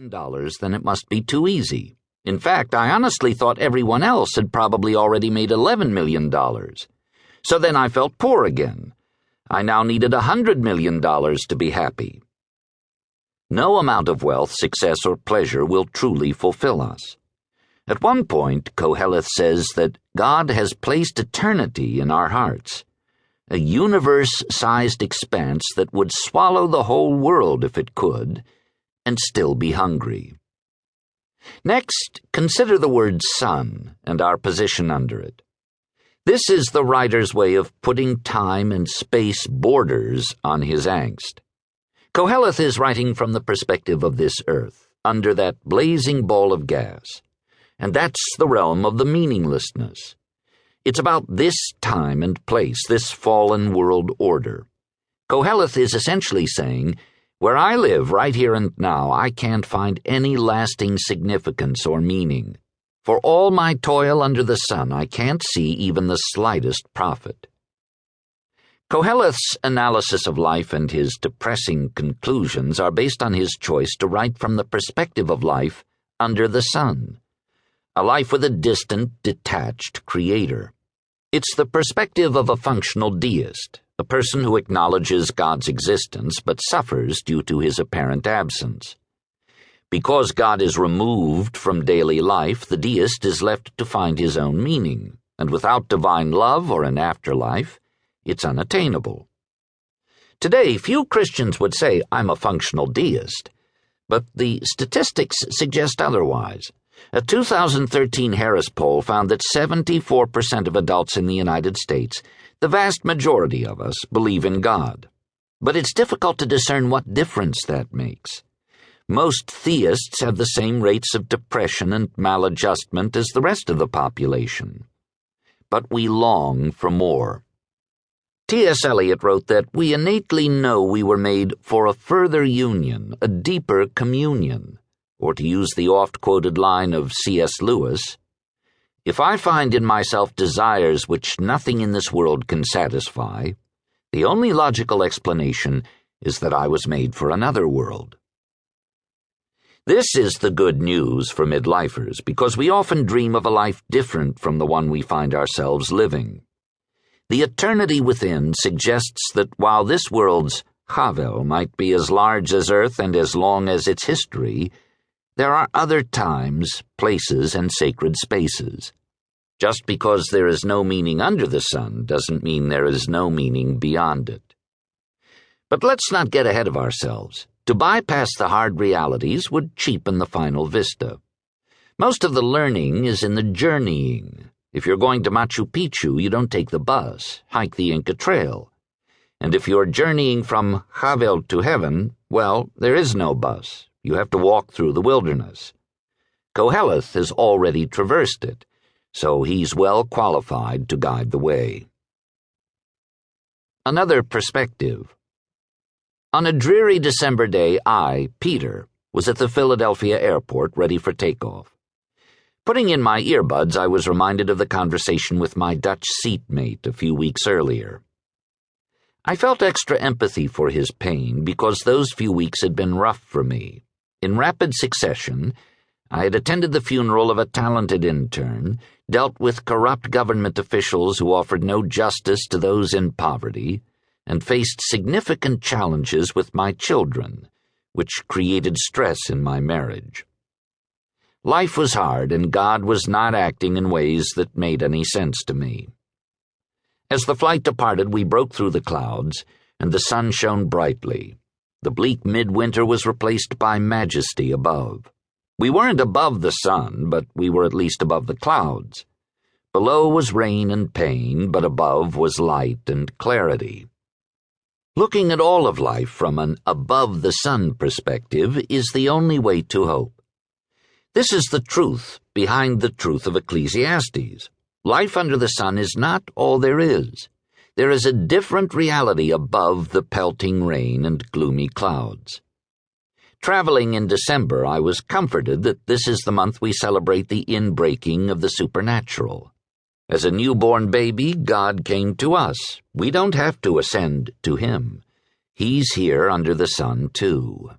dollars, then it must be too easy. In fact, I honestly thought everyone else had probably already made $11 million. So then I felt poor again. I now needed $100 million to be happy. No amount of wealth, success, or pleasure will truly fulfill us. At one point, Koheleth says that God has placed eternity in our hearts, a universe-sized expanse that would swallow the whole world if it could, and still be hungry. Next, consider the word sun and our position under it. This is the writer's way of putting time and space borders on his angst. Koheleth is writing from the perspective of this earth, under that blazing ball of gas. And that's the realm of the meaninglessness. It's about this time and place, this fallen world order. Koheleth is essentially saying, where I live right here and now, I can't find any lasting significance or meaning. For all my toil under the sun, I can't see even the slightest profit. Koheleth's analysis of life and his depressing conclusions are based on his choice to write from the perspective of life under the sun, a life with a distant, detached creator. It's the perspective of a functional deist, a person who acknowledges God's existence but suffers due to his apparent absence. Because God is removed from daily life, the deist is left to find his own meaning, and without divine love or an afterlife, it's unattainable. Today, few Christians would say, I'm a functional deist, but the statistics suggest otherwise. A 2013 Harris poll found that 74% of adults in the United States, the vast majority of us, believe in God. But it's difficult to discern what difference that makes. Most theists have the same rates of depression and maladjustment as the rest of the population. But we long for more. T.S. Eliot wrote that we innately know we were made for a further union, a deeper communion. Or to use the oft-quoted line of C.S. Lewis, if I find in myself desires which nothing in this world can satisfy, the only logical explanation is that I was made for another world. This is the good news for midlifers, because we often dream of a life different from the one we find ourselves living. The eternity within suggests that while this world's Havel might be as large as Earth and as long as its history, there are other times, places, and sacred spaces. Just because there is no meaning under the sun doesn't mean there is no meaning beyond it. But let's not get ahead of ourselves. To bypass the hard realities would cheapen the final vista. Most of the learning is in the journeying. If you're going to Machu Picchu, you don't take the bus, hike the Inca Trail. And if you're journeying from Havel to heaven, well, there is no bus. You have to walk through the wilderness. Koheleth has already traversed it, so he's well qualified to guide the way. Another perspective. On a dreary December day, I, Peter, was at the Philadelphia airport ready for takeoff. Putting in my earbuds, I was reminded of the conversation with my Dutch seatmate a few weeks earlier. I felt extra empathy for his pain because those few weeks had been rough for me. In rapid succession, I had attended the funeral of a talented intern, dealt with corrupt government officials who offered no justice to those in poverty, and faced significant challenges with my children, which created stress in my marriage. Life was hard, and God was not acting in ways that made any sense to me. As the flight departed, we broke through the clouds, and the sun shone brightly. The bleak midwinter was replaced by majesty above. We weren't above the sun, but we were at least above the clouds. Below was rain and pain, but above was light and clarity. Looking at all of life from an above-the-sun perspective is the only way to hope. This is the truth behind the truth of Ecclesiastes. Life under the sun is not all there is. There is a different reality above the pelting rain and gloomy clouds. Traveling in December, I was comforted that this is the month we celebrate the inbreaking of the supernatural. As a newborn baby, God came to us. We don't have to ascend to Him. He's here under the sun, too.